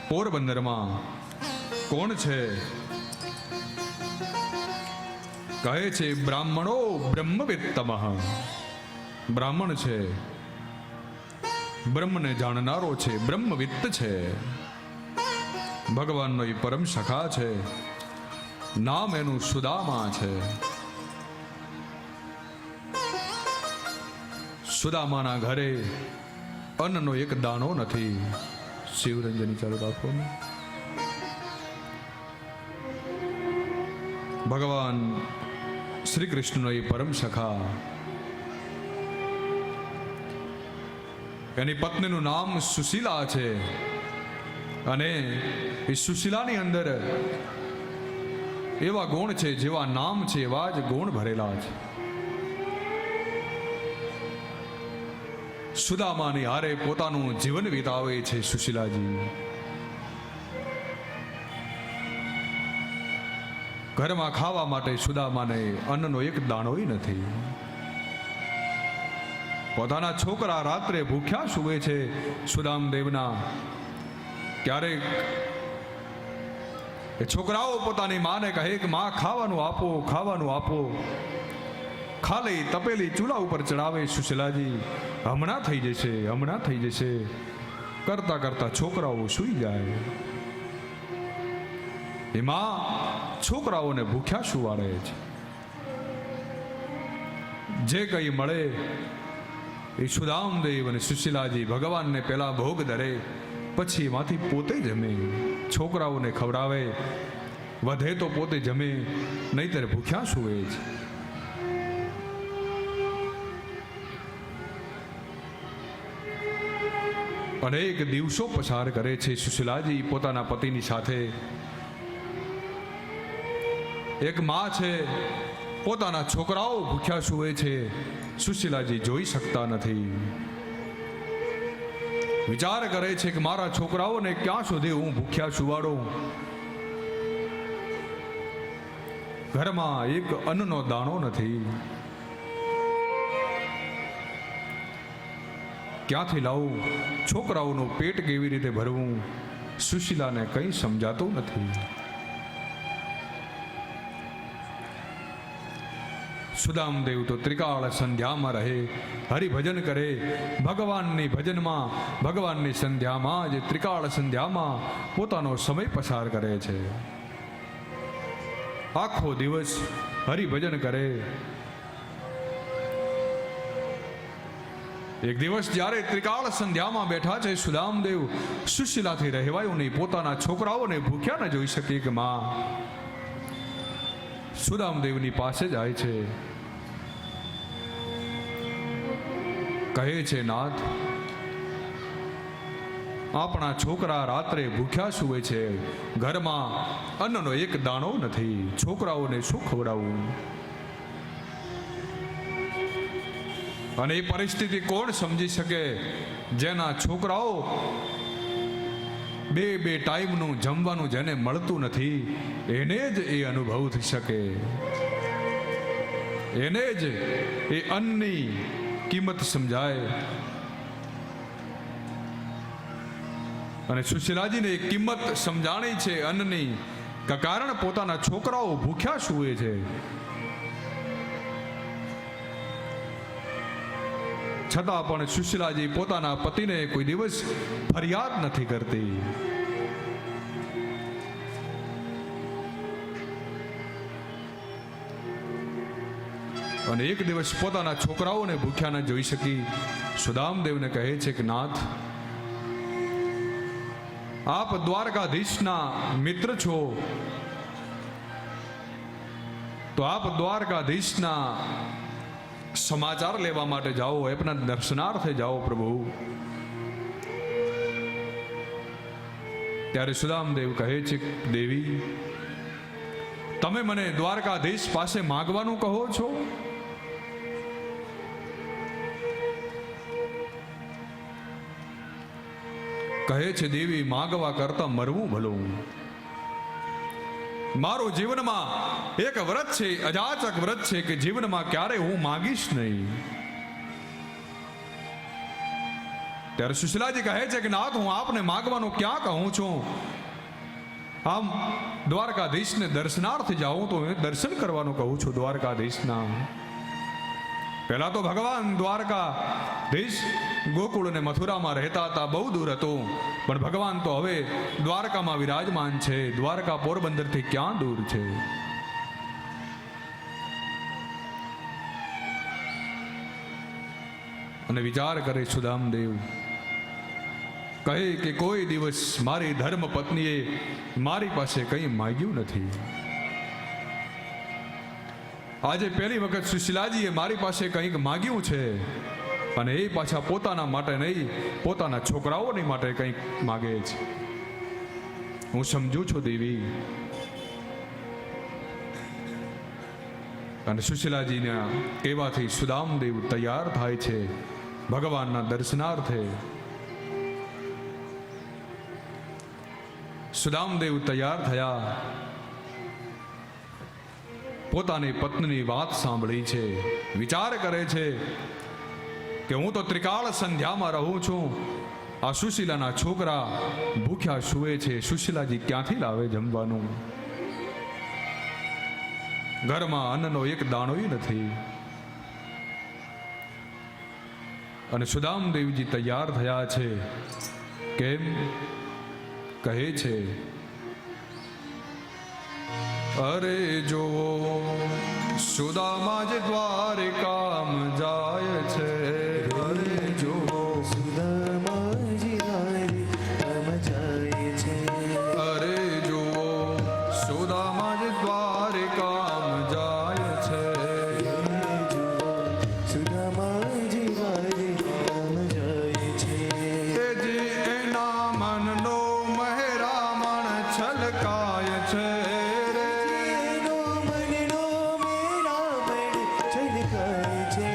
પોરબંદરમાં કોણ છે? કહે છે બ્રાહ્મણો બ્રહ્મવિત્તમઃ. બ્રાહ્મણ છે, બ્રહ્મને જાણનારો છે, બ્રહ્મવિત્ત છે, ભગવાનનો એ પરમ સખા છે, નામ એનું સુદામા છે. સુદામાના ઘરે અન્નનો એક દાણો નથી. શિવરંજની ચાલુ રાખો. ભગવાન શ્રી કૃષ્ણનો એ પરમ સખા, એની પત્નીનું નામ સુશીલા છે અને એ સુશીલાની અંદર એવા ગુણ છે, જેવા નામ છે એવા જ ગુણ ભરેલા છે. સુદામાની હારે પોતાનું જીવન વિતાવે છે સુશીલાજી. ઘરમાં ખાવા માટે સુદામાને અન્નનો એક દાણોય નથી. પોતાના છોકરા રાત્રે ભૂખ્યા સૂવે છે સુદામદેવના. ક્યારેક એ છોકરાઓ પોતાની માને કહે કે માં ખાવાનું આપો, ખાવાનું આપો. ખાલી તપેલી ચૂલા ઉપર ચડાવે સુશીલાજી. હમણાં થઈ જશે, હમણાં થઈ જશે કરતા કરતા છોકરાઓ સૂઈ જાય. એમાં છોકરાઓને ભૂખ્યા સુવાડે છે. જે કંઈ મળે એ સુદામદેવ અને સુશીલાજી ભગવાનને પહેલા ભોગ ધરે, પછી એમાંથી પોતે જમે, છોકરાઓને ખવડાવે. વધે તો પોતે જમે, નહીતર ભૂખ્યા સુવે છે. અનેક દિવસો પસાર કરે છે સુશીલાજી પોતાના પતિની સાથે. એક માં છે, પોતાના છોકરાઓ ભૂખ્યા સૂવે છે, સુશીલાજી જોઈ શકતા નથી. વિચાર કરે છે કે મારા છોકરાઓને ક્યાં સુધી હું ભૂખ્યા સુવાડું. ઘરમાં એક અન્નનો દાણો નથી. ક્યાંથી લાવું? છોકરાઓનું પેટ કેવી રીતે ભરવું? સુશીલાને કંઈ સમજાતું નથી. સુદામદેવ તો ત્રિકાળ સંધ્યામાં રહે, હરિભજન કરે. ભગવાનની ભજનમાં, ભગવાનની સંધ્યામાં જ, ત્રિકાળ સંધ્યામાં પોતાનો સમય પસાર કરે છે. આખો દિવસ હરિભજન કરે. એક દિવસ જ્યારે ત્રિકાળ સંધ્યામાં બેઠા છે સુદામદેવ, સુશીલાથી રહેવાયું નહીં. પોતાના છોકરાઓને ભૂખ્યા ન જોઈ શકે કે માં સુદામદેવની પાસે જાય છે. કહે છે નાથ, આપણા છોકરા રાત્રે ભૂખ્યા સૂવે છે, ઘરમાં અન્નનો એક દાણો નથી, છોકરાઓને શું ખવડાવવું? અને એ પરિસ્થિતિ કોણ સમજી શકે? જેના છોકરાઓ બે ટાઈમનું જમવાનું જેને મળતું નથી, એને જ એ અનુભવ થઈ શકે, એને જ એ અન્નની કિંમત સમજાય. અને સુશીલાજીને એ કિંમત સમજાણી છે અન્નની, કારણ પોતાના છોકરાઓ ભૂખ્યા સૂવે છે. છતાં પણ સુશીલાજી પોતાના પતિને કોઈ દિવસ ફરિયાદ નથી કરતી. અને એક દિવસ પોતાના છોકરાઓને ભૂખ્યા ન જોઈ શકી, સુદામદેવને કહે છે કે નાથ, આપ દ્વારકાધીશના મિત્ર છો, તો આપ દ્વારકાધીશના સમાચાર લેવા માટે જાઓ, એમના દર્શનાર્થે જાઓ પ્રભુ. ત્યારે સુદામદેવ કહે છે દેવી, તમે મને દ્વારકાધીશ પાસે માગવાનું કહો છો? કહે છે દેવી, માગવા કરતા મરવું ભલું. મારો જીવનમાં એક વ્રત છે, અજાચક વ્રત છે કે જીવનમાં ક્યારે હું માગીશ નહીં. ત્યારે સુશીલાજી કહે છે કે નાથ, હું આપને માગવાનું ક્યાં કહું છું? આમ દ્વારકાધીશને દર્શનાર્થે જાઉં તો હું દર્શન કરવાનું કહું છું દ્વારકાધીશના. પહેલા તો ભગવાન દ્વારકાધીશ ગોકુળ અને મથુરામાં રહેતા હતા, બહુ દૂર હતું. પણ ભગવાન તો હવે દ્વારકામાં વિરાજમાન છે. દ્વારકા પોરબંદરથી ક્યાં દૂર છે? અને વિચાર કરે સુદામદેવ, કહે કે કોઈ દિવસ મારી ધર્મ પત્નીએ મારી પાસે કંઈ માંગ્યું નથી. આજે પહેલી વખત સુશીલાજીએ મારી પાસે કંઈક માંગ્યું છે, અને એ પાછા પોતાના માટે નહીં, પોતાના છોકરાઓની માટે કંઈક માગે છે. હું સમજુ છું દેવી. અને સુશીલાજીના કહેવાથી સુદામદેવ તૈયાર થાય છે ભગવાનના દર્શનાર્થે. સુદામદેવ તૈયાર થયા, પોતાની પત્નીની વાત સાંભળી છે. વિચાર કરે છે કે હું તો ત્રિકાળ સંધ્યામાં રહું છું, આ સુશીલાના છોકરા ભૂખ્યા સૂવે છે, સુશીલાજી ક્યાંથી લાવે જમવાનું? ઘરમાં અન્નનો એક દાણોય નથી. અને સુદામદેવજી તૈયાર થયા છે. કેમ? કહે છે, અરે જો સુદામા જ દ્વારકામ જાય છે. અરે જો સુદામાજી દ્વારકામ જાય છે. અરે જો સુદામા જ દ્વારકામ જાય છે. સુદામાજી દ્વારકામ જાય છે. તેજી એના મનનો મહેરામણ છલકાય છે. એનો મનનો મેરામણ છલકાય છે.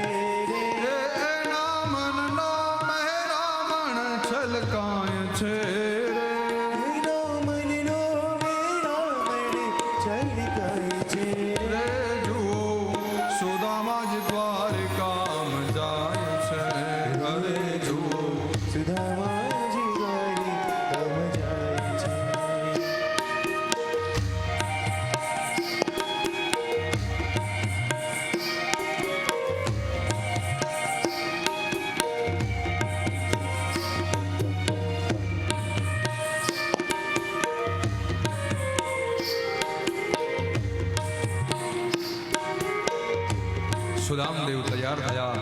એના મનનો મહેરામણ છલકાય છે. એનો મનનો મેરામણ છલકાય છે. રે જુઓ સુદામા જ દ્વારકામ જાય છે. અરે જુઓ સુદામાજી દ્વારકામ જાય છે. સુદામદેવ તૈયાર થયા.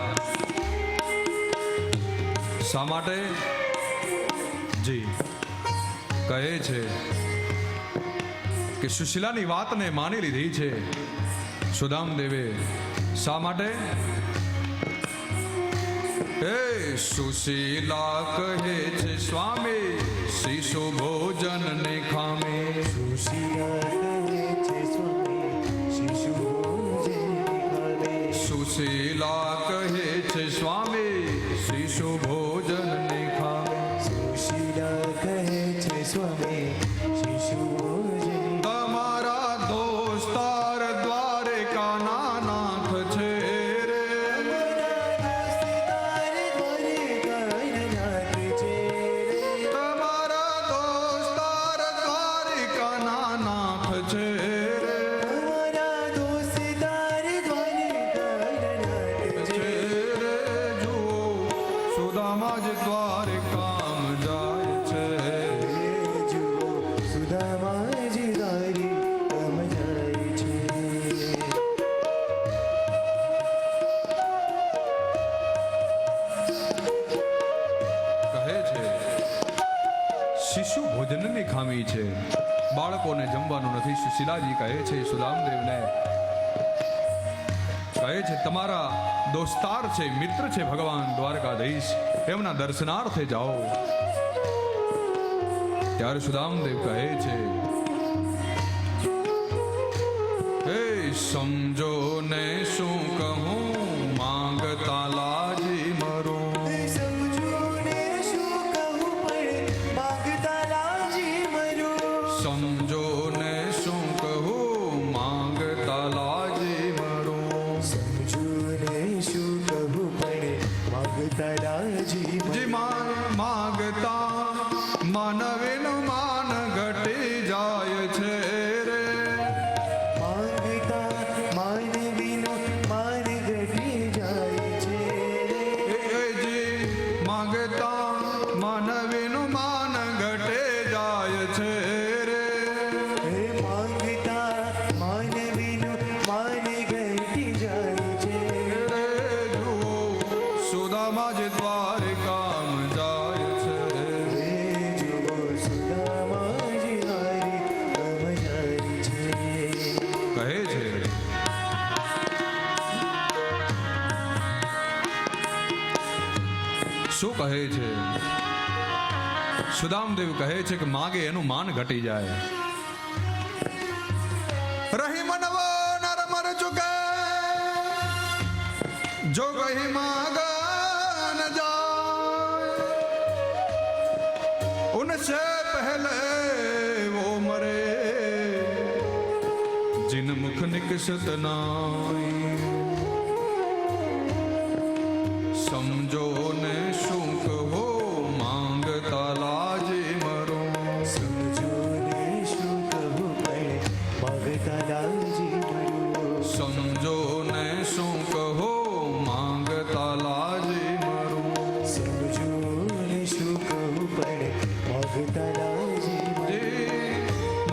શા માટે? જી કહે છે કે સુશીલાની વાતને માની લીધી છે. સુદામદેવે શા માટે? એ સુશીલા કહે છે સ્વામી, શિશુ ભોજન ને ખામે. સુશીલા કહે છે સ્વામી, શિશુ ભોજન ખાવે. સુશીલા કહે છે સ્વામી, શિશુ ભોજન ને ખાવે. સુશીલા કહે છે સ્વામી, શિશુ ભોજન. તમારા દોસ્તાર દ્વારકાના નાથ છે રે. તમારા દોસ્તાર દ્વારકાના નાથ છે રે. છે રે જુઓ સુદામા જ દ્વારકામ જાય છે. સુદામાજી દ્વારકામ જાય છે. કહે છે શિશુ ભોજનની ખામી છે, બાળકોને જમવાનું નથી. સુશીલાજી કહે છે સુદામદેવને, કહે છે તમારા દોસ્તાર છે, મિત્ર છે ભગવાન દ્વારકાધીશ, એમના દર્શનાર્થે જાઓ. ત્યારે સુદામદેવ કહે છે, હે સમજો ને શું કહું, માંગતા લાજી મરું. સમજો ને શું કહું પણ માંગતા લાજી મરું. સમજો ને શું કહું, માંગતા લાજી મરું. સમજો ને શું કહું પણ માંગતા લાજી જી મરું. માન કહે છે, સુદામદેવ કહે છે કે માગે એનું માન ઘટી જાય. રહી મનવો નર મર ચુકે જો કહી માગ ન જાય, ઉનસે પહેલે वो मरे जिन मुख निकसत नाई. समझो ने શું કહો માંગતા લાજે મરો. સમજો ને શું કહું પણ માગતા લાજી મરું. સમજો ને શું કહો માંગતા લાજે મરો. સમજો ને શું કહું પણ માગતા લાજી મરું.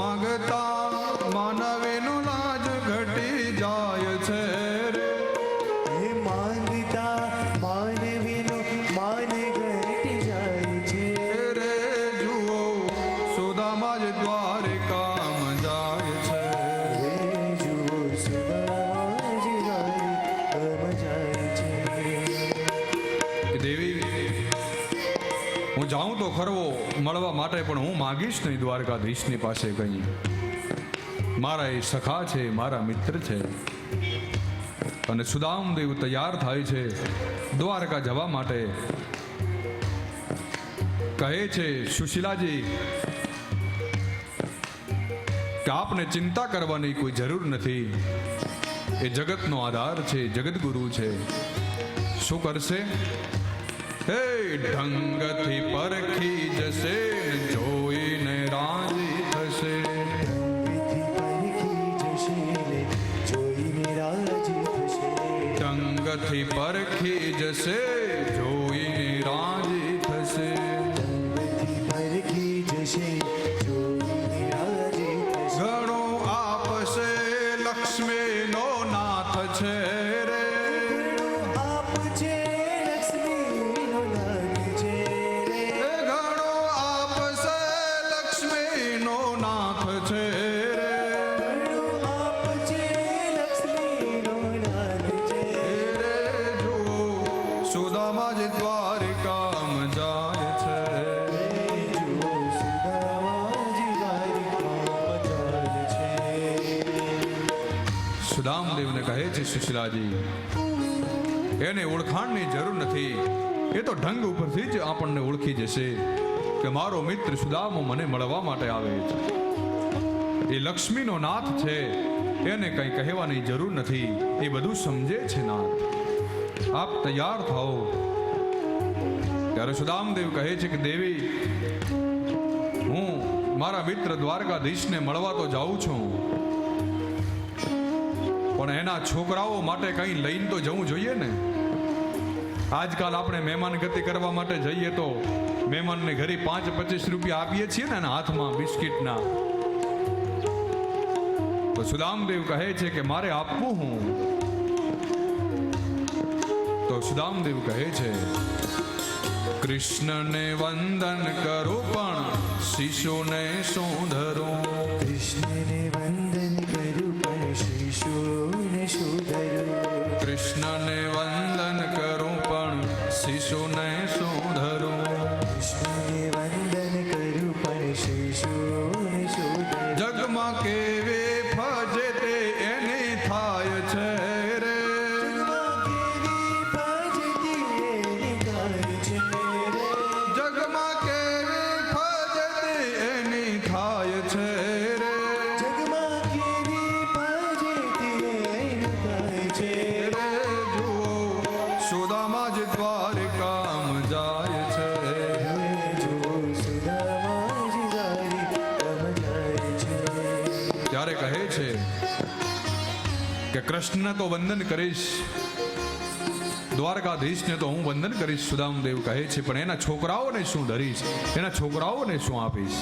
માગતા માનવીનો લાજ ઘટી જાય છે રે. એ માંગતા માનવીનો માન ઘટી જાય છે. રે જુઓ સુદામા જ દ્વારિકામ જાય છે. રે જુઓ સુદામાજી દ્વારિકામ જાય છે. કે દેવી હું જાઉં તો ખરવો મળવા માટે પણ હું માગીશ નહીં દ્વારકાધીશની પાસે કંઈ. મારા એ સખા છે, મારા મિત્ર છે. અને સુદામદેવ તૈયાર થાય છે દ્વારકા જવા માટે. કહે છે સુશીલાજી કે આપને ચિંતા કરવાની કોઈ જરૂર નથી. એ જગતનો આધાર છે, જગતગુરુ છે. શું કરશે? હે ઢંગથી પરખી જશે, જોઈને રાજી થશે. ઢંગથી પરખી જશે, જોઈને રાજી થશે. ઢંગથી પરખી જશે, ઢંગથી પરખી જશે, જોઈને રાજી થશે. ઘણો આપશે લક્ષ્મીનો નાથ છે રે. આપ છે લક્ષ્મીનો નાથ છે રે. ઘણો આપશે લક્ષ્મીનો નાથ છે રે. આપ છે લક્ષ્મીનો નાથ છે રે જુઓ સુદામા જ દ્વારિકામ જાય છે. રે. જુઓ સુદામાજી દ્વારિકામાં જાય છે. સુદામદેવને કહે છે સુશીલાજી એને ઓળખાણની જરૂર નથી. એ તો ઢંગ ઉપરથી જ આપણને ઓળખી જશે કે મારો મિત્ર સુદામો મને મળવા માટે આવે છે. એ લક્ષ્મીનો નાથ છે, એને કંઈ કહેવાની જરૂર નથી. એ બધું સમજે છે નાથ. આપ તૈયાર થાઓ. ત્યારે સુદામદેવ કહે છે કે દેવી હું મારા મિત્ર દ્વારકાધીશને મળવા તો જાઉં છું, પણ એના છોકરાઓ માટે કંઈ લઈને તો જવું જોઈએ ને. આજકાલ આપણે મહેમાન ગતિ કરવા માટે જઈએ તો મહેમાનને ઘરે 5-25 રૂપિયા આપીએ છીએ ને એના હાથમાં બિસ્કિટના. તો સુદામદેવ કહે છે કે મારે આપવું હું. તો સુદામદેવ કહે છે કૃષ્ણને વંદન કરું પણ શિશુને શું ધરું. કૃષ્ણને વંદન કરું પણ શિશુને શું ધરું. કૃષ્ણને વંદન કરું પણ શિશુને શું ધરું. કૃષ્ણને વંદન કરું પણ શિશુને શું ધરું. જગમાં કેવી ફજે તે એની થાય છે રે. જગમાં કેવી ફજતી એની થાય છે રે. જગમાં કેવી ફજેતી એની થાય છે જગમાં કેવી ફજતી એની થાય છે રે. રે જુઓ સુદામા જ દ્વારિકામ જાય છે. જુઓ સુદામાજી દ્વારિકામાં જાય છે. ત્યારે કહે છે કે કૃષ્ણ તો વંદન કરીશ, દ્વારકાધીશને તો હું વંદન કરીશ. સુદામદેવ કહે છે પણ એના છોકરાઓને શું ધરીશ, એના છોકરાઓને શું આપીશ.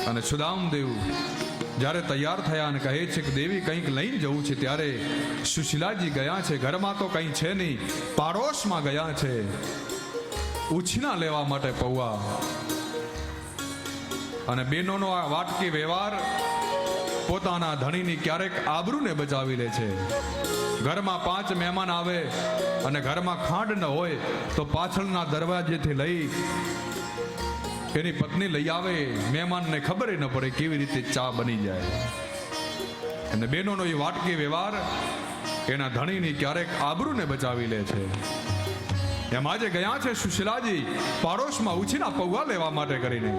અને સુદામદેવ જ્યારે તૈયાર થયા અને કહે છે કે દેવી કંઈક લઈને જવું છે, ત્યારે સુશીલાજી ગયા છે. ઘરમાં તો કંઈ છે નહીં, પાડોશમાં ગયા છે ઉછીના લેવા માટે પૌવા. અને બેનોનો આ વાટકી વ્યવહાર પોતાના ધણીની ક્યારેક આબરૂને બચાવી લે છે. ઘરમાં 5 મહેમાન આવે અને ઘરમાં ખાંડ ન હોય તો પાછળના દરવાજેથી લઈ એની પત્ની લઈ આવે, મહેમાનને ખબર ન પડે કેવી રીતે ચા બની જાય. અને બહેનોનો એ વાટકી વ્યવહાર એના ધણીની ક્યારેક આબરૂને બચાવી લે છે. એમ આજે ગયા છે સુશીલાજી પાડોશમાં ઉછીના પૌવા લેવા માટે કરીને.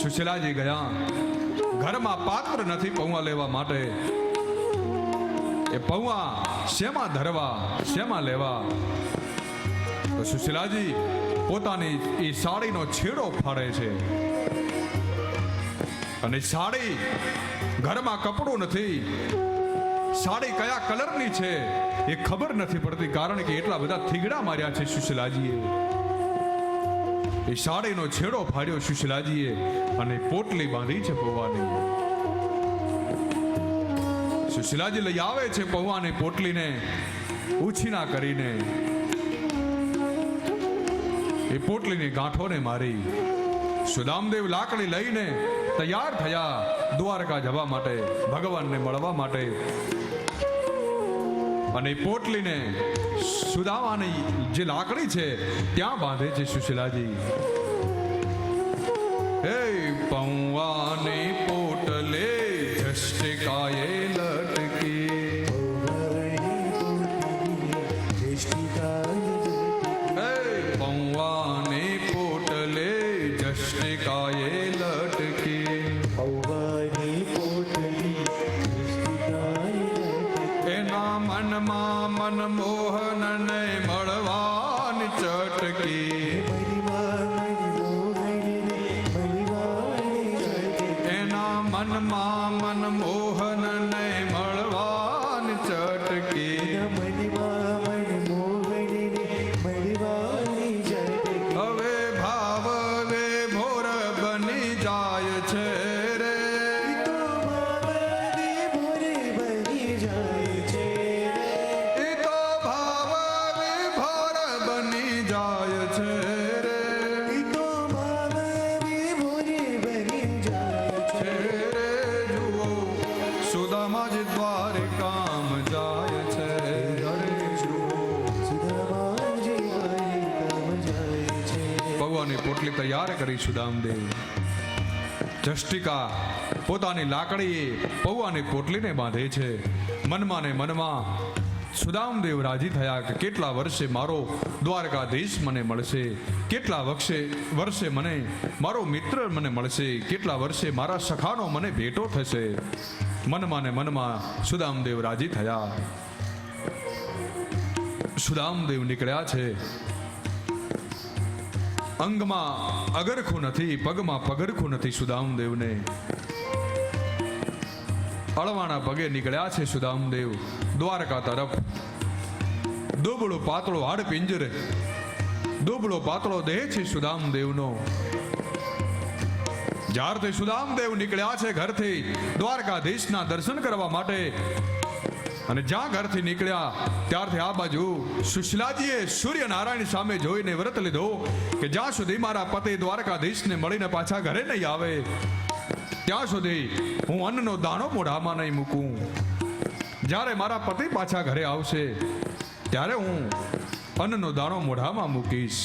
સુશીલાજી ગયા, ઘરમાં પાત્ર નથી પૌવા લેવા માટે. એ પૌવા શેમાં ધરવા, શેમાં લેવા? તો સુશીલાજી પોતાની એ સાડીનો છેડો ફાડે છે. અને સાડી, ઘરમાં કપડું નથી, સાડી કયા કલરની છે એ ખબર નથી પડતી, કારણ કે એટલા બધા થીગડા માર્યા છે સુશીલાજીએ. એ સાડીનો છેડો ફાડ્યો સુશીલાજીએ અને પોટલી બાંધી છે પૌવાની. સુશીલાજી લઈ આવે છે પૌવાની પોટલીને ઉછીના કરીને. એ પોટલીની ગાંઠોને મારી સુદામદેવ લાકડી લઈને તૈયાર થયા દ્વારકા જવા માટે, ભગવાનને મળવા માટે. અને પોટલીને સુદામાની જે લાકડી છે ત્યાં બાંધે છે સુશીલાજી. હે પૌવાની પોટલે જષ્ટિકાએ લટકી, હે પૌવાની પોટલે જષ્ટિકાએ લટકી. એના મનમાં મનમોહનને મળવાની ચટકી. એના મનમાં મનમોહનને મળવાની ચટકી. હવે ભાવ વિભોર બની જાય છે રે. એ તો ભાવ વિભોર બની જાય છે રે. છે રે જુઓ સુદામાજી દ્વારિકામ જાય છે. પૌવાની પોટલી તૈયાર કરી સુદામદેવ. જષ્ટિકા પોતાની લાકડીએ પૌવાની પોટલીને બાંધે છે. મનમાં ને મનમાં સુદામદેવ રાજી થયા કે કેટલા વર્ષે મારો દ્વારકાધીશ મને મળશે, કેટલા વર્ષે મને મારો મિત્ર મને મળશે, કેટલા વર્ષે મારા સખાનો મને ભેટો થશે. મનમાં ને મનમાં સુદામદેવ રાજી થયા. સુદામદેવ નીકળ્યા છે. અંગમાં અગરખું નથી, પગમાં પગરખું નથી. સુદામદેવને અળવાના પગે નીકળ્યા છે સુદામદેવ દ્વારકા તરફ. દુબળો પાતળો હાડ પિંજર, દુબળો પાતળો દેહ છે સુદામદેવનો. જ્યારથી સુદામદેવ નીકળ્યા છે ઘરથી દ્વારકાધીશના દર્શન કરવા માટે, અને જ્યાં ઘરથી નીકળ્યા ત્યારથી આ બાજુ સુશીલાજીએ સૂર્યનારાયણ સામે જોઈને વ્રત લીધો કે જ્યાં સુધી મારા પતિ દ્વારકાધીશને મળીને પાછા ઘરે નહીં આવે ત્યાં સુધી હું અન્નનો દાણો મોઢામાં નહીં મૂકું. જ્યારે મારા પતિ પાછા ઘરે આવશે ત્યારે હું અન્નનો દાણો મોઢામાં મૂકીશ.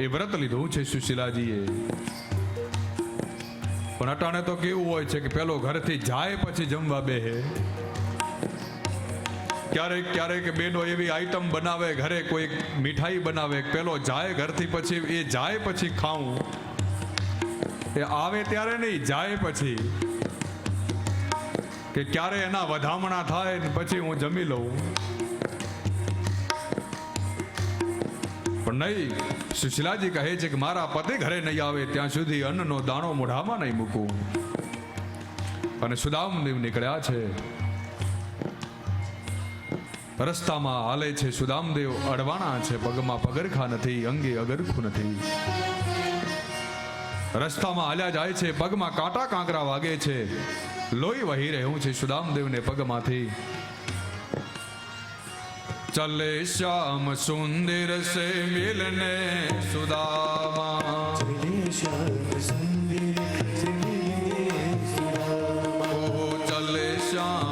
એ વ્રત લીધું છે સુશીલાજીએ. પણ અટાણે તો કેવું હોય છે કે પેલો ઘરથી જાય પછી જમવા બેહે. ક્યારેક ક્યારેક બેનો એવી આઈટમ બનાવે, ઘરે કોઈ મીઠાઈ બનાવે, પેલો જાય ઘરથી પછી, એ જાય પછી ખાવું. એ આવે ત્યારે નહીં, જાય પછી કે ક્યારે એના વધામણા થાય ને પછી હું જમી લઉં. પણ નહીં, સુશીલાજી કહે છે કે મારા પતિ ઘરે નહીં આવે ત્યાં સુધી અન્નનો દાણો મોઢામાં નહીં મૂકું. અને સુદામદેવ નીકળ્યા છે. રસ્તામાં હાલે છે સુદામદેવ, અડવાણા છે, પગમાં પગરખા નથી, અંગે અગરખું નથી. રસ્તામાં હાલ્યા જાય છે, પગમાં કાંટા કાંકરા વાગે છે, લોહી વહી રહ્યું છે સુદામદેવને પગમાંથી. चले श्याम सुंदर से मिलने सुदामा, चले श्याम सुंदर से मिलने सुदामा, ओ चले श्याम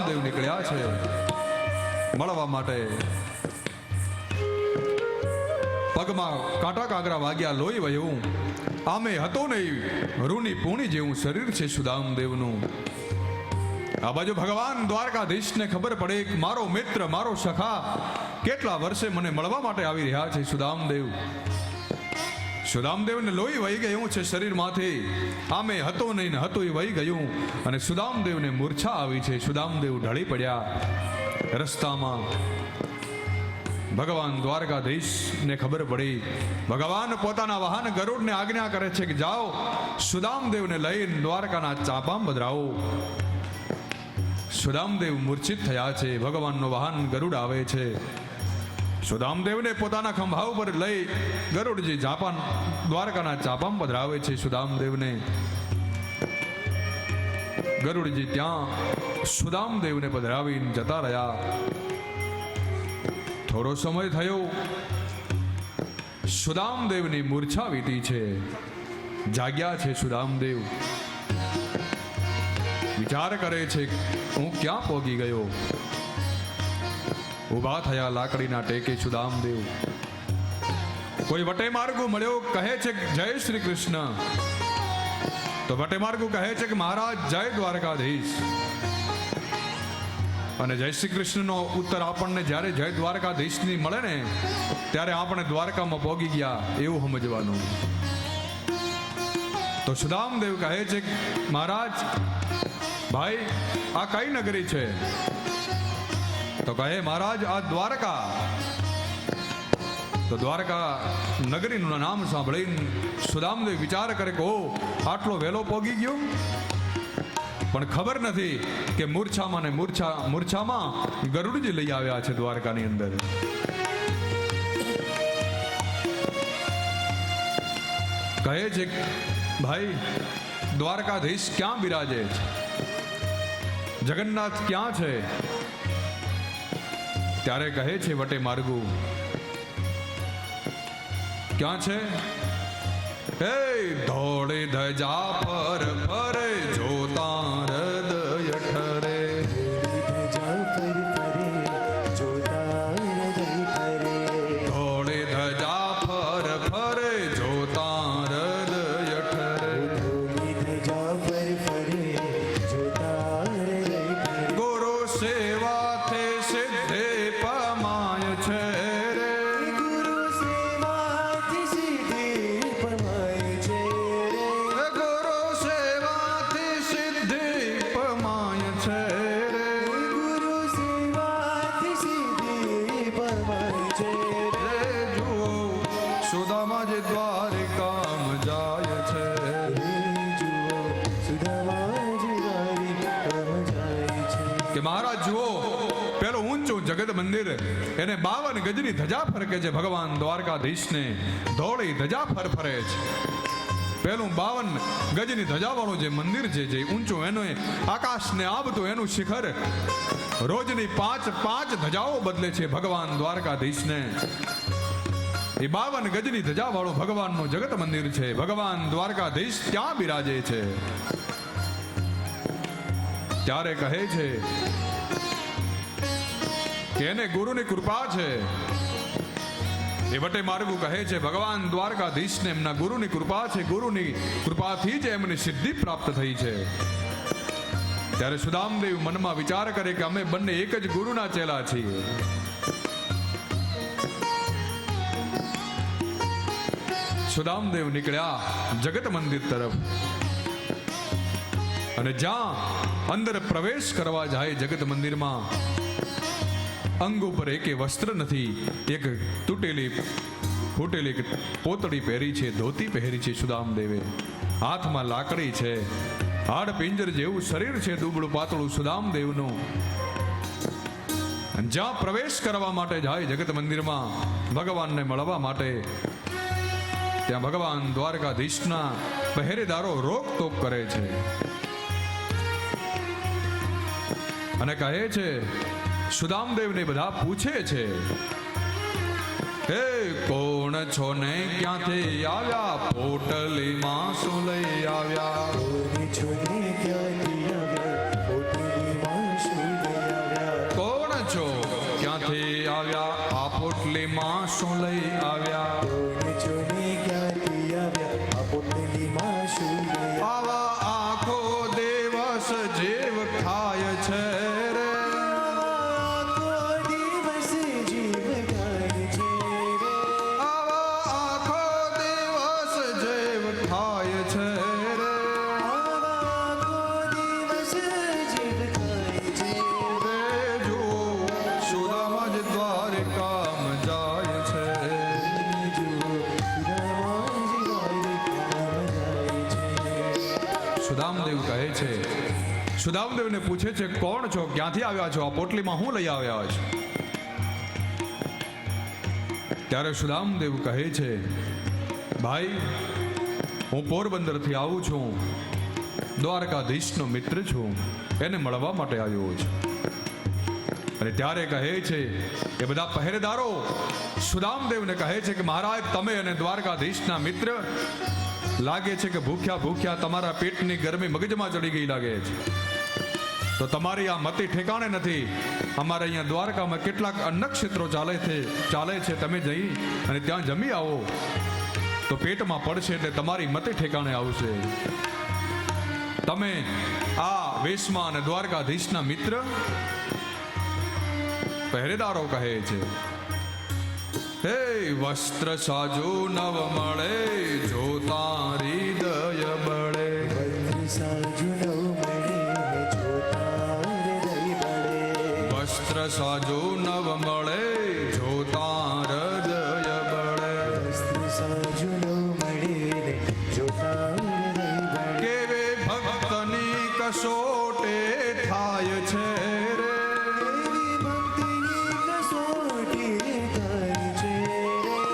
સુદામદેવ નીકળ્યા છે મળવા માટે. પગમાં કાંટા કાંકરા વાગ્યા, લોહી વહ્યું. આમે હતો નહીં રૂની પૂણી જેવું શરીર છે સુદામદેવનું. આ બાજુ ભગવાન દ્વારકાધીશને ખબર પડે કે મારો મિત્ર, મારો સખા કેટલા વર્ષે મને મળવા માટે આવી રહ્યા છે સુદામદેવ. સુદામદેવને લોહી વહી ગયું છે શરીરમાંથી. આમે હતો નહીં ને હતું એ વહી ગયું અને સુદામદેવને મૂર્છા આવી છે. સુદામદેવ ઢળી પડ્યા રસ્તામાં. ભગવાન દ્વારકાધીશને ખબર પડી. ભગવાન પોતાના વાહન ગરુડને આજ્ઞા કરે છે કે જાઓ સુદામદેવને લઈને દ્વારકાના ચાપામ પધરાવો. સુદામદેવ મૂર્છિત થયા છે. ભગવાનનો વાહન ગરુડ આવે છે. સુદામદેવને પોતાના ખંભા ઉપર લઈ ગરુડજી દ્વારકાના ચાપામ પધરાવે છે. સુદામદેવને ગરુડજી ત્યાં સુદામદેવને પધરાવીને જતા રહ્યા. થોડો સમય થયો. સુદામદેવની મૂર્છા વીતી છે. જાગ્યા છે સુદામદેવ. વિચાર કરે છે હું ક્યાં પહોંચી ગયો. ઉભા થયા લાકડીના ટેકે સુદામદેવ. કોઈ વટે માર્ગુ મળ્યો, કહે છે જય શ્રી કૃષ્ણ. તો વટે માર્ગુ કહે છે કે મહારાજ જય દ્વારકાધીશ. અને જય શ્રી કૃષ્ણનો ઉત્તર આપણને જ્યારે જય દ્વારકાધીશની મળે ને ત્યારે આપણે દ્વારકામાં પહોંચી ગયા એવું સમજવાનું. તો સુદામદેવ કહે છે મહારાજ ભાઈ આ કઈ નગરી છે? તો કહે મહારાજ આ દ્વારકા. તો દ્વારકા નગરીનું નામ સાંભળીને સુદામદેવ વિચાર કરે કે ઓ આટલો વહેલો પહોંચી ગયો. પણ ખબર નથી કે મૂર્છામાં ને મૂર્છામાં ગરુડજી લઈ આવ્યા છે દ્વારકાની અંદર. કહે છે ભાઈ દ્વારકાધીશ ક્યાં બિરાજે છે? જગન્નાથ ક્યાં છે? ત્યારે કહે છે વટે માર્ગુ ક્યાં છે? હે ધોળે ધજા પર ફરે જોતા હૃદય ઠરે. ધોળે ધજા પર ફરે જોતા હૃદય ઠરે. ગુરુ સેવાથે સિદ્ધે પમાય છે રે. ગુરુ સેવાથી સિદ્ધિ પમાય છે રે. ગુરુ સેવાથી સિદ્ધિ પમાય છે રે. ગુરુ સેવાથી સિદ્ધિ પમાય છે રે. જુઓ સુદામાજી દ્વારિકામ જાય છે. જુઓ સુદામાજી દ્વારિકામ જાય છે. કે મહારાજ જુઓ પેલો ઊંચું જગત મંદિર એને 52 ગજની ધજા ફરકે છે. ભગવાન દ્વારકાધીશને ધોળી ધજા ફરફરે છે. પેલું 52 ગજની ધજા વાળું જે મંદિર છે જે ઊંચું એનો આકાશને આબતું એનું શિખર રોજની 5 ધજાઓ બદલે છે ભગવાન દ્વારકાધીશને. એ 52 ગજની ધજા વાળું ભગવાનનું જગત મંદિર છે. ભગવાન દ્વારકાધીશ ત્યાં બિરાજે છે. ત્યારે કહે છે કે એને ગુરુની કૃપા છે. એ વટે માર્ગુ કહે છે ભગવાન દ્વારકાધીશને એમના ગુરુની કૃપા છે. ગુરુની કૃપાથી જ એમને સિદ્ધિ પ્રાપ્ત થઈ છે. ત્યારે સુદામદેવ મનમાં વિચાર કરે કે અમે બંને એક જ ગુરુના ચેલા છીએ. સુદામદેવ નીકળ્યા જગત મંદિર તરફ. અને જ્યાં અંદર પ્રવેશ કરવા જાય જગત મંદિરમાં અંગ ઉપર એક વસ્ત્ર નથી. એક તૂટેલી ફૂટેલી પોતળી પહેરી છે, ધોતી પહેરી છે સુદામદેવે. હાથમાં લાકડી છે. હાડ પિંજર જેવું શરીર છે, દુબળું પાતળું સુદામદેવનું. જ્યાં પ્રવેશ કરવા માટે જાય જગત મંદિરમાં ભગવાનને મળવા માટે ત્યાં ભગવાન દ્વારકાધીશના પહેરેદારો રોકટોક કરે છે અને કહે છે સુદામદેવને બધા પૂછે છે હે કોણ છો ને ક્યાંથી આવ્યા? પોટલીમાં શું લઈ આવ્યા? પોટલીમાં શું લઈ આવ્યા? આવા આખો દિવસ જીવ ખાય છે રે. આવા આખો દિવસ જીવ ખાય છે રે. રે જો સુદામા જ દ્વારકામાં જાય છે. સુદામદેવ કહે છે, સુદામદેવને પૂછે છે, કોણ છો, ક્યાંથી આવ્યા છો, આ પોટલીમાં હું લઈ આવ્યા છો? ત્યારે સુદામદેવ કહે છે, ભાઈ હું પોરબંદરથી આવું છું, દ્વારકાધીશનો મિત્ર છું, એને મળવા માટે આવ્યો છું. અને ત્યારે કહે છે એ બધા પહેરેદારો સુદામદેવને કહે છે કે મહારાજ તમે અને દ્વારકાધીશના મિત્ર લાગે છે કે ભૂખ્યા ભૂખ્યા તમારા પેટની ગરમી મગજમાં ચડી ગઈ લાગે છે, તો તમારી આ મતિ ઠેકાણે નથી. અમારે અહીંયા દ્વારકામાં કેટલાક અન્નક્ષેત્રો ચાલે છે, તમે જઈ અને ત્યાં જમી આવો તો પેટમાં પડશે એટલે તમારી મતિ ઠેકાણે આવશે. તમે આ વેશમાં અને દ્વારકાધીશના મિત્ર? પહેરેદારો કહે છે, હે વસ્ત્ર સાજો નવ મળે જોતા હૃદય બળે. વસ્ત્ર સાજો નવ મળે જોતા હૃદય બળે. કેવે ભક્તની કસોટે થાય છે રે.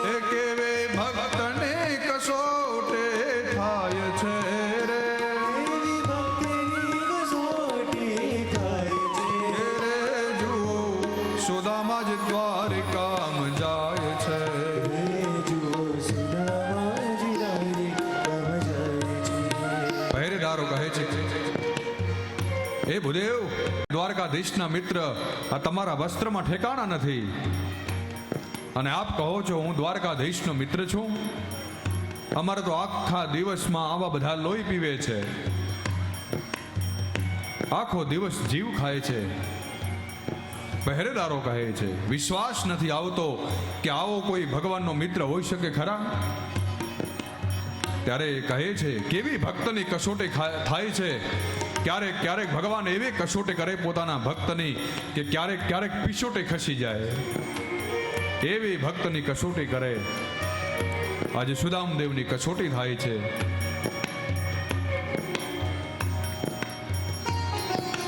એ કેવે ભક્તને કસોટે થાય છે રે. રે જુઓ સુદામા જ દ્વારકામાં જાય છે. પહેરેદારો કહે છે, હે ભૂદેવ દ્વારકાધીશના મિત્ર, આ તમારા વસ્ત્રમાં ઠેકાણા નથી અને આપ કહો છો હું દ્વારકાધીશનો મિત્ર છું. અમારે તો આખા દિવસમાં આવા બધા લોહી પીવે છે, આખો દિવસ જીવ ખાય છે. પહેરેદારો કહે છે, વિશ્વાસ નથી આવતો કે આવો કોઈ ભગવાનનો મિત્ર હોઈ શકે ખરા? ત્યારે કહે છે, કેવી ભક્તની કસોટી થાય છે. ક્યારેક ક્યારેક ભગવાન એવી કસોટી કરે પોતાના ભક્તની કે ક્યારેક ક્યારેક પીછોટે ખસી જાય, એવી ભક્તની કસોટી કરે. આજે સુદામદેવની કસોટી થાય છે.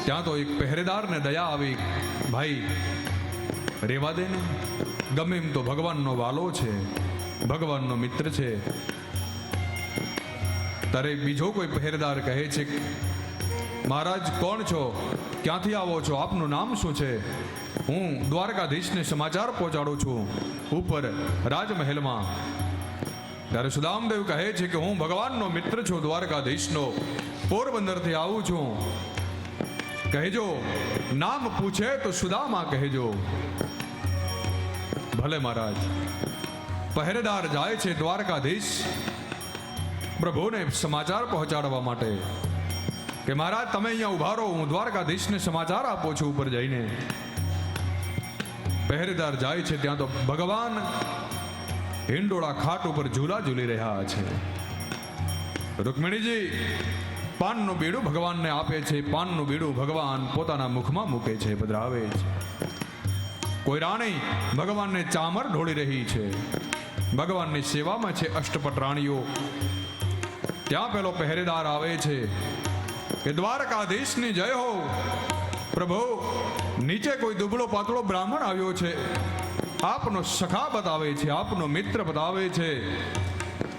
ત્યાં તો એક પહેરેદારને દયા આવી, ભાઈ રેવા દે ને, ગમે એમ તો ભગવાનનો વાલો છે, ભગવાનનો મિત્ર છે. ત્યારે બીજો કોઈ પહેરેદાર કહે છે, મહારાજ કોણ છો, ક્યાંથી આવો છો, આપનું નામ શું છે? હું દ્વારકાધીશને સમાચાર પહોંચાડું છું ઉપર રાજમહેલમાં. ત્યારે સુદામદેવ કહે છે કે હું ભગવાનનો મિત્ર છું, દ્વારકાધીશનો, પોરબંદરથી આવું છું. કહેજો, નામ પૂછે તો સુદામા કહેજો. ભલે મહારાજ. પહેરેદાર જાય છે દ્વારકાધીશ પ્રભુને સમાચાર પહોંચાડવા માટે કે મહારાજ તમે અહીંયા ઉભા રહો, હું દ્વારકાધીશને સમાચાર આપું છું ઉપર જઈને. પહેરેદાર જાય છે ત્યાં તો ભગવાન હિંડોળા ખાટ ઉપર ઝૂલા ઝૂલી રહ્યા છે. રૂકમિણીજી પાનનું બીડું ભગવાનને આપે છે, પાનનું બીડું ભગવાન પોતાના મુખમાં મૂકે છે, પધરાવે છે. કોઈ રાણી ભગવાનને ચામર ઢોળી રહી છે, ભગવાનની સેવામાં છે અષ્ટપટ રાણીઓ. ત્યાં પેલો પહેરેદાર આવે છે કે દ્વારકાધીશની જય હો. પ્રભુ નીચે કોઈ દુબળો પાતળો બ્રાહ્મણ આવ્યો છે, આપનો સખા બતાવે છે, આપનો મિત્ર બતાવે છે,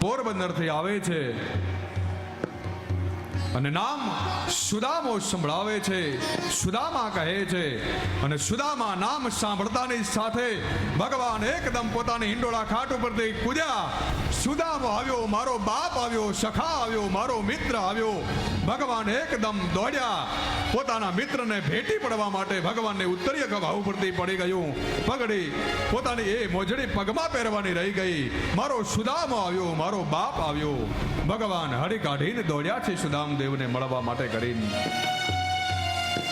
પોરબંદરથી આવે છે અને નામ સુદામો સંભળાવે છે. સુદામા કહે છે અને સુદામા નામ સાંભળતાની સાથે ભગવાન એકદમ પોતાની હિંડોળા ખાટ ઉપરથી કૂદ્યા. સુદામો આવ્યો, મારો બાપ આવ્યો, સખા આવ્યો, મારો મિત્ર આવ્યો, ભગવાન એકદમ દોડ્યા પોતાના મિત્રને ભેટી પડવા માટે. ભગવાનને ઉત્તરીય ભાવ પરથી પડી ગયું. પગડી પોતાની એ મોજડી પગમાં પહેરવાની રહી ગઈ. મારો સુદામો આવ્યો, મારો બાપ આવ્યો. ભગવાન હળી કાઢીને દોડ્યા છે સુદામદેવને મળવા માટે કરીને.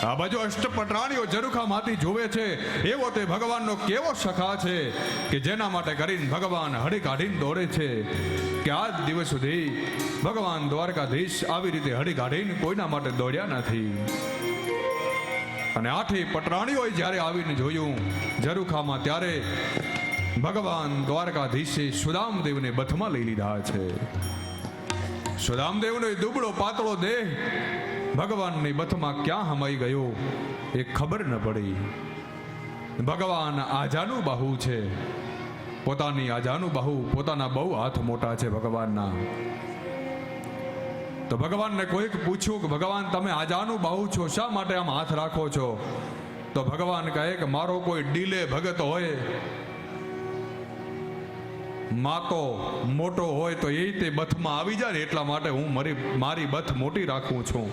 આ બાજુ અષ્ટપટરાણીઓ ઝરૂખામાંથી જોવે છે. એવો તે ભગવાનનો કેવો સખા છે કે જેના માટે કરીને ભગવાન હળી કાઢીને દોડે છે કે આજ દિવસ સુધી ભગવાન દ્વારકાધીશ આવી રીતે હળી કાઢીને કોઈના માટે દોડ્યા નથી. અને આઠેય પટરાણીઓએ જ્યારે આવીને જોયું ઝરૂખામાં, ત્યારે ભગવાન દ્વારકાધીશે સુદામદેવને બથમાં લઈ લીધા છે. સુદામદેવનો દુબળો પાતળો દેહ ભગવાનની બથમાં ક્યાં હમાઈ ગયો એ ખબર ન પડી. ભગવાન આજાનું બાહુ છે, પોતાની આજાનું બાહુ, પોતાના બહુ હાથ મોટા છે ભગવાનના. તો ભગવાનને કોઈક પૂછ્યું કે ભગવાન તમે આજાનું બાહુ છો, શા માટે આમ હાથ રાખો છો? તો ભગવાન કહે કે મારો કોઈ ડીલે ભગત હોય, માતો મોટો હોય તો એ તે બથમાં આવી જાય ને એટલા માટે હું મારી બથ મોટી રાખું છું.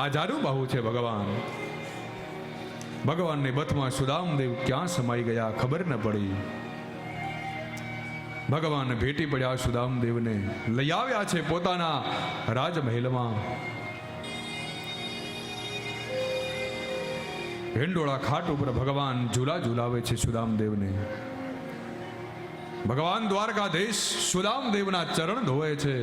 આજાનું બાહુ છે ભગવાન. ભગવાનની બથમાં સુદામદેવ ક્યાં સમાઈ ગયા ખબર ન પડી. ભગવાન ભેટી પડ્યા સુદામદેવને, લઈ આવ્યા છે પોતાના રાજમહેલમાં. હિંડોળા ખાટ ઉપર ભગવાન ઝૂલા ઝૂલાવે છે સુદામદેવને. ભગવાન દ્વારકાધીશ સુદામદેવના ચરણ ધોવે છે.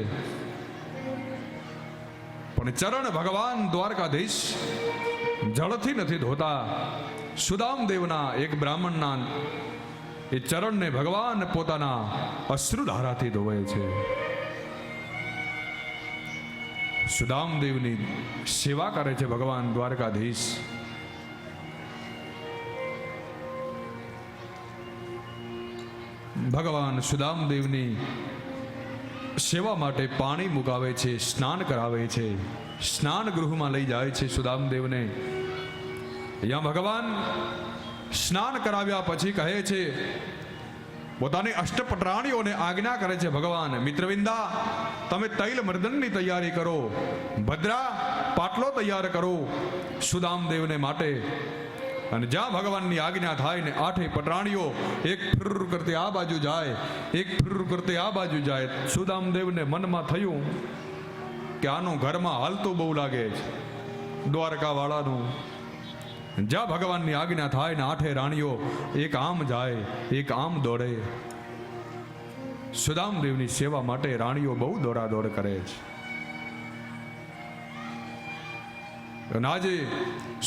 પણ ચરણ ભગવાન દ્વારકાધીશ જળથી નથી ધોતા. સુદામદેવના એક બ્રાહ્મણના એ ચરણને ભગવાન પોતાના અશ્રુધારાથી ધોવે છે. સુદામદેવની સેવા કરે છે ભગવાન દ્વારકાધીશ. ભગવાન સુદામદેવની સેવા માટે પાણી મુકાવે છે, સ્નાન કરાવે છે, સ્નાન ગૃહમાં લઈ જાય છે સુદામદેવને. અહીંયા ભગવાન સ્નાન કરાવ્યા પછી કહે છે, પોતાની અષ્ટપટરાણીઓને આજ્ઞા કરે છે ભગવાન, મિત્રવિંદા તમે તૈલ મર્દનની તૈયારી કરો, ભદ્રા પાટલો તૈયાર કરો સુદામદેવને માટે. અને જ્યાં ભગવાનની આજ્ઞા થાય ને આઠેય પટરાણીઓ એક ફિર કરતી આ બાજુ જાય, એક ફિર કરતી આ બાજુ જાય. સુદામદેવને મનમાં થયું કે આનું ઘરમાં હાલતું બહુ લાગે છે દ્વારકા વાળાનું. જ્યાં ભગવાનની આજ્ઞા થાય ને આઠે રાણીઓ એક આમ જાય, એક આમ દોડે. સુદામદેવની સેવા માટે રાણીઓ બહુ દોડાદોડ કરે છે. અને આજે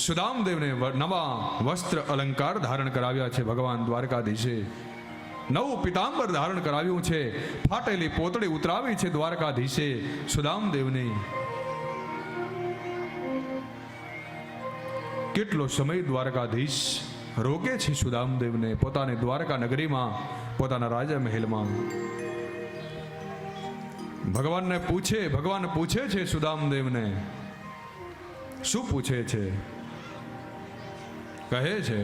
સુદામદેવને નવા વસ્ત્ર અલંકાર ધારણ કરાવ્યા છે ભગવાન દ્વારકાધીશે. નવું પિતાંબર ધારણ કરાવ્યું છે. ફાટેલી પોતળી ઉતરાવી છે દ્વારકાધીશે સુદામદેવની. કેટલો સમય દ્વારકાધીશ રોકે છે સુદામદેવને પોતાની દ્વારકા નગરીમાં, પોતાના રાજા મહેલમાં. ભગવાન પૂછે છે સુદામદેવને. શું પૂછે છે? કહે છે,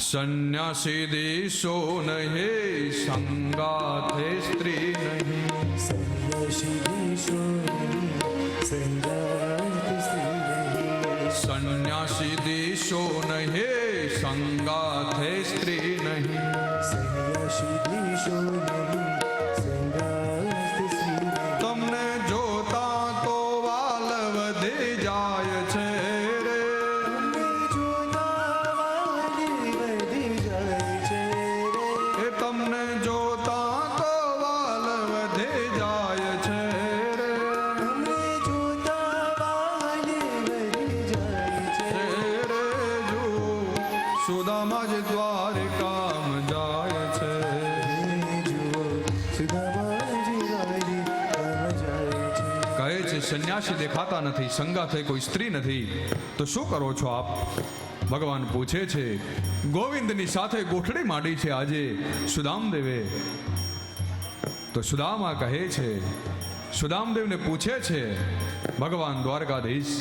સંન્યાસી દેશો નહીં, સંગાથે સ્ત્રી નહીં. સંન્યાસી દેશો નહીં, સંગાથે સ્ત્રી નહીં. સંન્યાસી દેશો નહીં, સંગાથે સ્ત્રી નહીં. સંન્યાસી દેશો નહીં, સંગાથે સ્ત્રી નહીં. તમને જોતા તો વાલ વધી જાય છે રે. તમને જોતા વાલી વધી જાય છે રે. એ તમને જોતા તો વાલ વધી જાય છે રે. તમને જોતા વાલી વધી જાય છે રે જો સુદામા જ દ્વારકામ જાય છે. જુઓ સુદામાજી વાલી કામ જાય છે. કહે છે સંન્યાસી દેખાતા નથી, સંગાથે કોઈ સ્ત્રી નથી, તો શું કરો છો આપ? ભગવાન પૂછે છે. ગોવિંદની સાથે ગોઠડી માંડી છે આજે સુદામદેવે. તો સુદામા કહે છે, સુદામદેવને પૂછે છે ભગવાન દ્વારકાધીશ.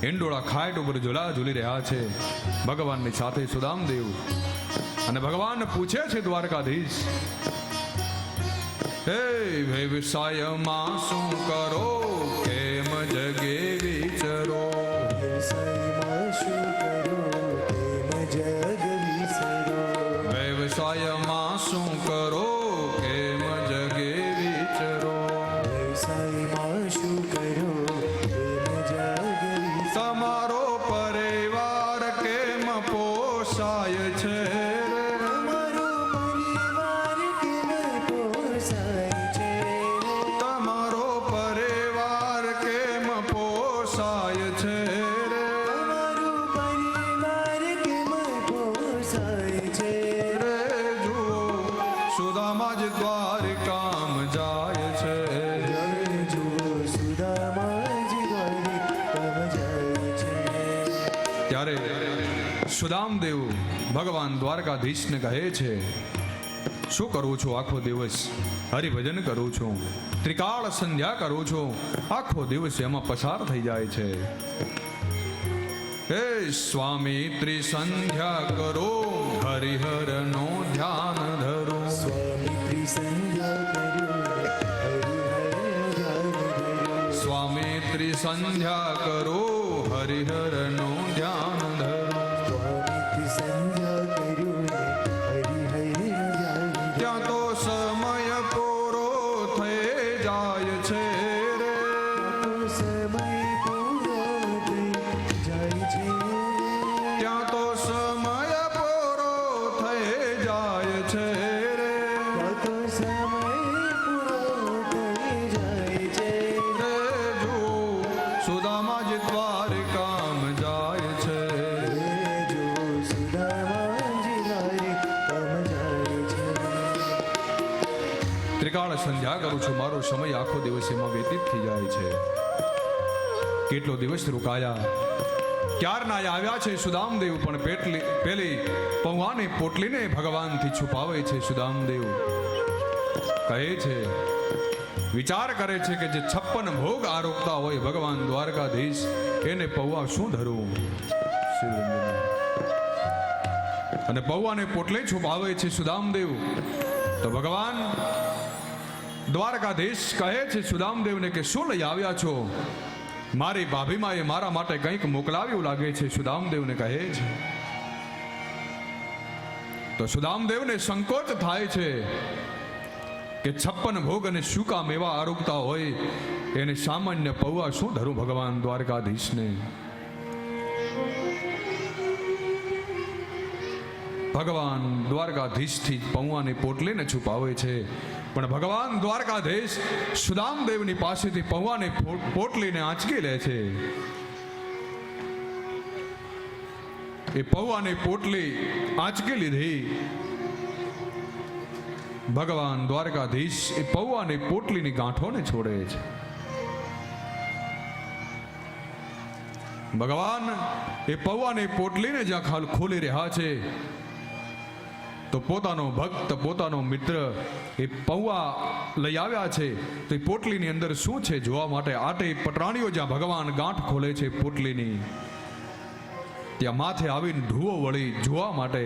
હિંડોળા ખાટ ઉપર ઝૂલા ઝૂલી રહ્યા છે ભગવાનની સાથે સુદામદેવ. અને ભગવાન પૂછે છે દ્વારકાધીશ, હે વ્યવસાયમાં શું કરો, કેમ જગે વિચરો. વ્યવસાયમાં શું કરો તેમ જગ વિસરો. વ્યવસાયમાં શું કરો કેમ જગે વિચરો. વ્યવસાયમાં શું કરો તેમ જગ વિસરો. તમારો પરિવાર કેમ પોષાય છે રે? તમારો પરિવાર કેમ પોસાય છે રે? તમારો પરિવાર કેમ પોષાય છે રે? તમારો પરિવાર કેમ પોસાય છે રે? રે જુઓ સુદામા જ દ્વારિકામ જાય છે. જુઓ સુદામાજી દ્વારિકામ જાય છે. ત્યારે સુદામદેવ ભગવાન દ્વારકાધીશને કહે છે, શું કરું છું આખો દિવસ? હરિભજન કરું છું, ત્રિકાળ સંધ્યા કરું છું, આખો દિવસ એમાં પસાર થઈ જાય છે. હે સ્વામી ત્રિસંધ્યા કરો, હરિહરનો ધ્યાન ધરો. સ્વામી ત્રિસંધ્યા કર્યું હરિહર ધ્યાન ધર્યું. સ્વામી ત્રિસંધ્યા કરો, હરિહરનો ધ્યાન ધરો. સ્વામી ત્રિસંધ્યા કર્યું હરિહર ધ્યાન ધર્યું. ત્યાં તો સમય પૂરો થઈ જાય છે રે. તો સમય પૂરો થઈ જાય છે. ત્યાં તો સમય પૂરો થઈ જાય છે રે. તો સમય પૂરો થઈ જાય છે. રે જુઓ સુદામા જ દ્વારિકામ જાય છે. જો સુદામાજી દ્વારિકામ જાય છે. ત્રિકાળ સંધ્યા કરું છું, મારો સમય આખો દિવસ એમાં વ્યતીત થઈ જાય છે. કેટલો દિવસ રોકાયા, ક્યારના આવ્યા છે સુદામદેવ, પણ પેલી પૌવાની પોટલીને ભગવાનથી છુપાવે છે. સુદામદેવ કહે છે, વિચાર કરે છે કે જે 56 ભોગ આરોગતા હોય ભગવાન દ્વારકાધીશ, એને પૌવા શું ધરું? અને પૌવાને પોટલે છુપાવે છે સુદામદેવ. તો ભગવાન દ્વારકાધીશ કહે છે સુદામદેવને કે શું લઈ આવ્યા છો? મારી ભાભીમાએ મારા માટે કંઈક મોકલાવ્યું લાગે છે, સુદામદેવને કહે છે. તો સુદામદેવને સંકોચ થાય છે કે 56 ભોગ અને સૂકા મેવા આરોગતા હોય એને સામાન્ય પૌવા શું ધરું ભગવાન દ્વારકાધીશને? ભગવાન દ્વારકાધીશથી પૌવાની પોટલીને છુપાવે છે, પણ ભગવાન દ્વારકાધીશ સુદામદેવની પાસેથી પૌવાની પોટલીને આંચકી લે છે. એ પૌવાની પોટલી આંચકી લીધી. ભગવાન દ્વારકાધીશ એ પૌવાની પોટલીની ગાંઠોને છોડે છે. ભગવાન એ પૌવાની પોટલીને જ્યાં ખોલી રહ્યા છે, તો પોતાનો ભક્ત, પોતાનો મિત્ર એ પૌવા લઈ આવ્યા છે, તો એ પોટલીની અંદર શું છે જોવા માટે આટે પટરાણીઓ જ્યાં ભગવાન ગાંઠ ખોલે છે પોટલીની, ત્યાં માથે આવીને ધુઓ વળી જોવા માટે.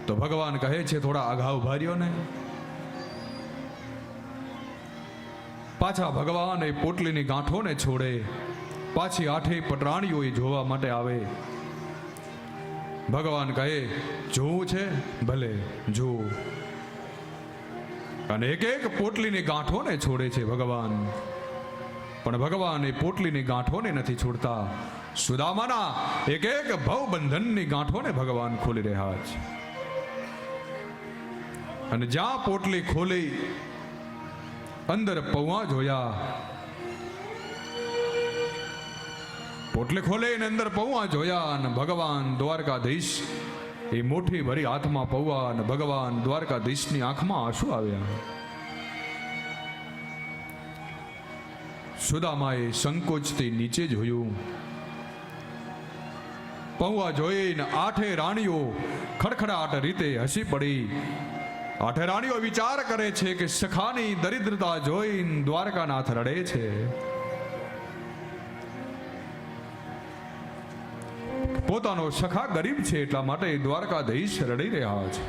તો ભગવાન કહે છે થોડા આઘા ઉભા રહ્યો ને. પાછા ભગવાન એ પોટલીની ગાંઠોને છોડે, પાછી આઠે પટરાણીઓ એ જોવા માટે આવે. ભગવાન કહે જોવું છે ભલે જો, અને એક એક પોટલીની ગાંઠોને છોડે છે ભગવાન. પણ ભગવાન એ પોટલીની ગાંઠોને નથી છોડતા, સુદામાના એક એક ભવબંધનની ગાંઠોને ભગવાન ખોલી રહ્યા છે. અને જ્યાં પોટલી ખોલી અંદર પૌવા જોયા, પોટલી ખોલે ને અંદર પૌવા જોયા, અને ભગવાન દ્વારકાધીશ એ મુઠ્ઠી ભરી હાથમાં પૌવા, અને ભગવાન દ્વારકાધીશની આંખમાં આંસુ આવ્યા. સુદામાએ સંકોચથી નીચે જોયું. પૌવા જોઈને આઠે રાણીઓ ખડખડાટ રીતે હસી પડી. આઠે રાણીઓ વિચાર કરે છે કે સખાની દરિદ્રતા જોઈને દ્વારકાનાથ રડે છે. પોતાનો સખા ગરીબ છે એટલા માટે દ્વારકાધીશ રડી રહ્યા છે.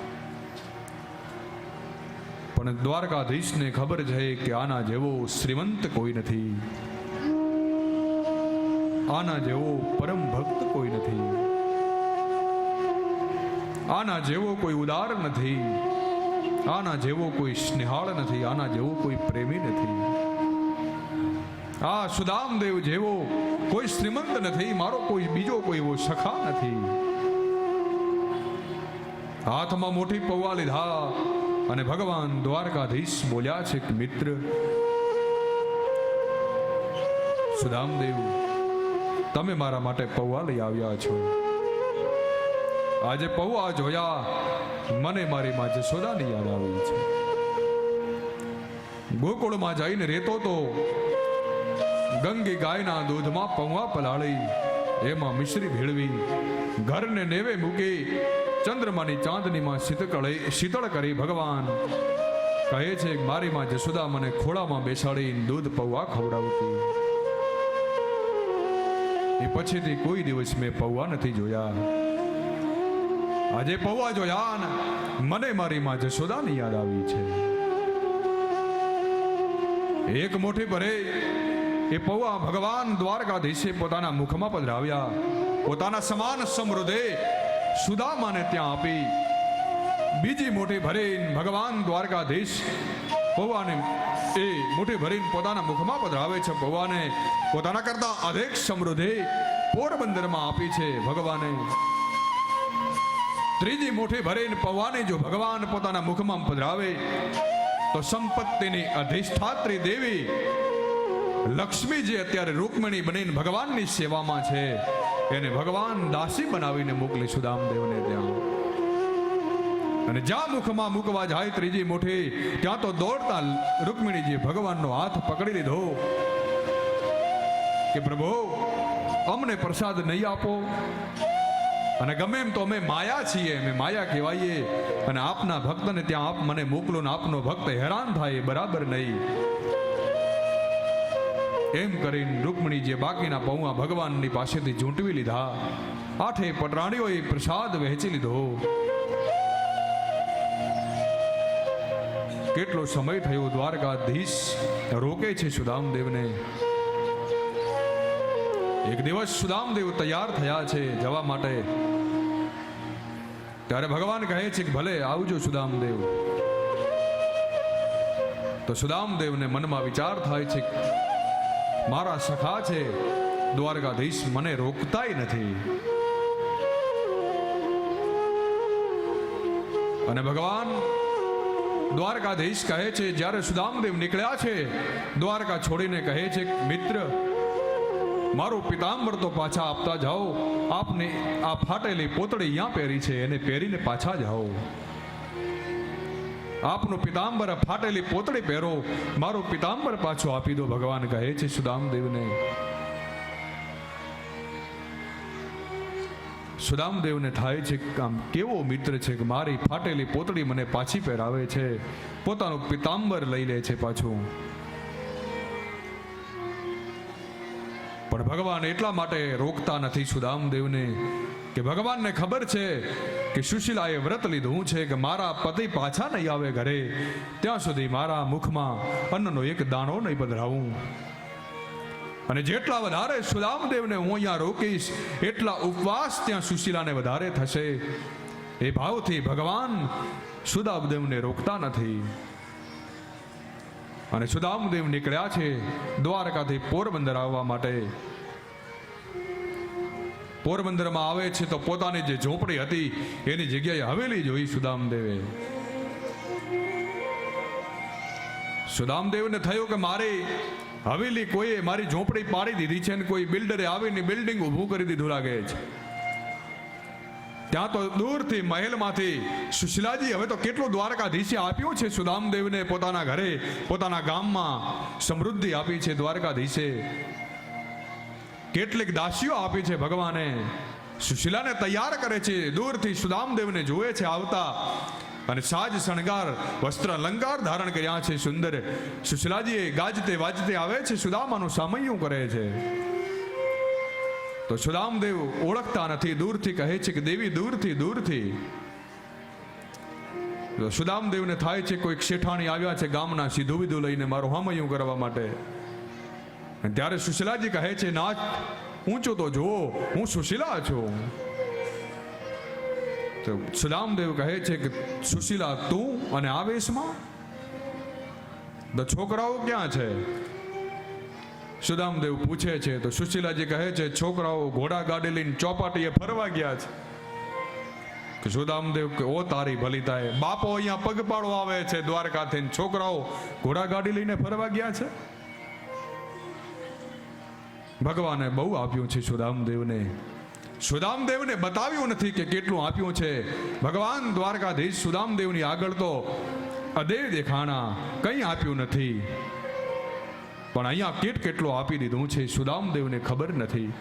પણ પણ દ્વારકાધીશને ખબર છે કે આના જેવો શ્રીમંત કોઈ નથી, આના જેવો પરમ ભક્ત કોઈ નથી, આના જેવો કોઈ ઉદાર નથી, આના જેવો કોઈ સ્નેહાળ નથી, આના જેવો કોઈ પ્રેમી નથી. આ સુદામદેવ જેવો કોઈ શ્રીમંત નથી, મારો કોઈ બીજો કોઈ એવો સખા નથી. હાથમાં મોટી પૌવા લીધા અને ભગવાન દ્વારકાધીશ બોલ્યા છે કે મિત્ર સુદામદેવ, તમે મારા માટે પૌવા લઈ આવ્યા છો. આજે પૌવા જોયા મને મારી માં જશોદાની યાદ આવી છે. ગોકુળમાં જઈને રહેતો તો ગંગી ગાયના દૂધમાં પૌવા પલાળી એમાં મિશ્રી ભેળવી ઘરને નેવે મૂકી ચંદ્રમાની ચાંદનીમાં શીતળ કરી ભગવાન કહે છે મારી માં જશોદા મને ખોળામાં બેસાડીને દૂધ પૌવા ખવડાવતી. એ પછીથી કોઈ દિવસ મેં પૌવા નથી જોયા. આજે પૌવા જોયા ને મને મારી માં જશોદાની યાદ આવી છે. એક મોટી ભરે એ પૌવા ભગવાન દ્વારકાધીશે પોતાના મુખમાં પધરાવ્યા, પોતાના સમાન સમૃદ્ધે સુદામાને ત્યાં આપી. બીજી મોટી ભરીને ભગવાન દ્વારકાધીશ પૌવાને એ મોટી ભરીને પોતાના મુખમાં પધરાવે છે. પૌવાને પોતાના કરતા અધિક સમૃદ્ધિ પોરબંદરમાં આપી છે ભગવાને. ત્રીજી મોટી ભરીને પૌવાને જો ભગવાન પોતાના મુખમાં પધરાવે તો સંપત્તિની અધિષ્ઠાત્રી દેવી લક્ષ્મી જે અત્યારે રૂકમણી બનીને ભગવાનની સેવામાં છે એને ભગવાન દાસી બનાવીને મોકલી સુદામદેવને ત્યાં. અને જ્યાં મુખમાં મૂકવા જાય ત્રીજી મોટી ત્યાં તો દોડતા રૂકમણીજી ભગવાનનો હાથ પકડી લીધો કે પ્રભુ અમને પ્રસાદ નહીં આપો, અને ગમે એમ તો અમે માયા છીએ, અમે માયા કહેવાઈએ, અને આપના ભક્તને ત્યાં આપ મને મોકલો ને આપનો ભક્ત હેરાન થાય બરાબર નહીં. એમ કરીને રૂકમણીજીએ બાકીના પૌવા ભગવાનની પાસેથી ઝૂંટવી લીધા. આઠે પટરાણીઓએ પ્રસાદ વહેંચી લીધો. કેટલો સમય થયો દ્વારકાધીશ રોકે છે સુદામદેવને. એક દિવસ સુદામદેવ તૈયાર થયા છે જવા માટે. ત્યારે ભગવાન કહે છે કે ભલે આવજો સુદામદેવ. તો સુદામદેવને મનમાં વિચાર થાય છે મારા સખા છે દ્વારકાધીશ મને રોકતાય નથી. અને ભગવાન દ્વારકાધીશ કહે છે જ્યારે સુદામદેવ નીકળ્યા છે દ્વારકા છોડીને કહે છે મિત્ર મારું પિતાંબર તો પાછા આપતા જાઓ, આપને આ ફાટેલી પોતળી અહીંયા પહેરી છે એને પહેરીને પાછા જાઓ. આપનું પિતાંબર ફાટેલી પોતળી પહેરો, મારું પિતાંબર પાછું આપી દો. ભગવાન કહે છે સુદામદેવને. સુદામદેવને થાય છે આમ કેવો મિત્ર છે કે મારી ફાટેલી પોતળી મને પાછી પહેરાવે છે, પોતાનું પિતાંબર લઈ લે છે પાછું. પણ ભગવાન એટલા માટે રોકતા નથી સુદામદેવને કે ભગવાનને ખબર છે કે સુશીલાએ વ્રત લીધું છે કે મારા પતિ પાછા નહીં આવે ઘરે ત્યાં સુધી મારા મુખમાં અન્નનો એક દાણો નહીં પધરાવું. અને જેટલા વધારે સુદામદેવને હું અહીંયા રોકીશ એટલા ઉપવાસ ત્યાં સુશીલાને વધારે થશે. એ ભાવથી ભગવાન સુદામદેવને રોકતા નથી. અને સુદામદેવ નીકળ્યા છે દ્વારકાથી પોરબંદર આવવા માટે. પોરબંદરમાં આવે છે તો પોતાની જે ઝોપડી હતી એની જગ્યાએ હવેલી જોઈ સુદામદેવે. સુદામદેવને થયું કે મારી હવેલી કોઈએ મારી ઝોપડી પાડી દીધી છે અને કોઈ બિલ્ડરે આવીને બિલ્ડિંગ ઊભું કરી દીધું લાગે છે. ત્યાં તો દૂરથી મહેલમાંથી સુશીલાજી હવે તો કેટલું દ્વારકાધીશે આપ્યું છે સુદામદેવને પોતાના ઘરે પોતાના ગામમાં સમૃદ્ધિ આપી છે દ્વારકાધીશે. કેટલીક દાસીઓ આપી છે ભગવાને. સુશીલાને તૈયાર કરે છે, દૂરથી સુદામદેવને જોવે છે આવતા અને સાજ શણગાર વસ્ત્ર અલંકાર ધારણ કર્યા છે સુંદર. સુશીલાજીએ ગાજતે વાજતે આવે છે, સુદામાનું સામૈયું કરે છે. તો સુદામદેવ ઓળખતા નથી, દૂરથી કહે છે કે દેવી દૂરથી દૂરથી. સુદામદેવને થાય છે કોઈક શેઠાણી આવ્યા છે ગામના સીધું વિધું લઈને મારું હામૈયું કરવા માટે. અને ત્યારે સુશીલાજી કહે છે નાથ ઊંચો તો જુઓ, હું સુશીલા છું. તો સુદામદેવ કહે છે કે સુશીલા તું અને આવેશમાં? તો છોકરાઓ ક્યાં છે? સુદામદેવ પૂછે છે તો સુશીલાજી કહે છે છોકરાઓ ઘોડા ગાડી લઈને ચોપાટીએ ફરવા ગયા છે. કે સુદામદેવ કે ઓ તારી ભલી થાય, બાપો અહીંયા પગપાળો આવે છે દ્વારકાથી, છોકરાઓ ઘોડા ગાડી લઈને ફરવા ગયા છે. ભગવાને બહુ આપ્યું છે સુદામદેવને. સુદામદેવને બતાવ્યું નથી કે કેટલું આપ્યું છે. ભગવાન દ્વારકાધીશ સુદામદેવની આગળ તો અદેવ દેખાણા, કંઈ આપ્યું નથી. પણ અહીંયા કેટલું આપી દીધું છે સુદામદેવને ખબર નથી.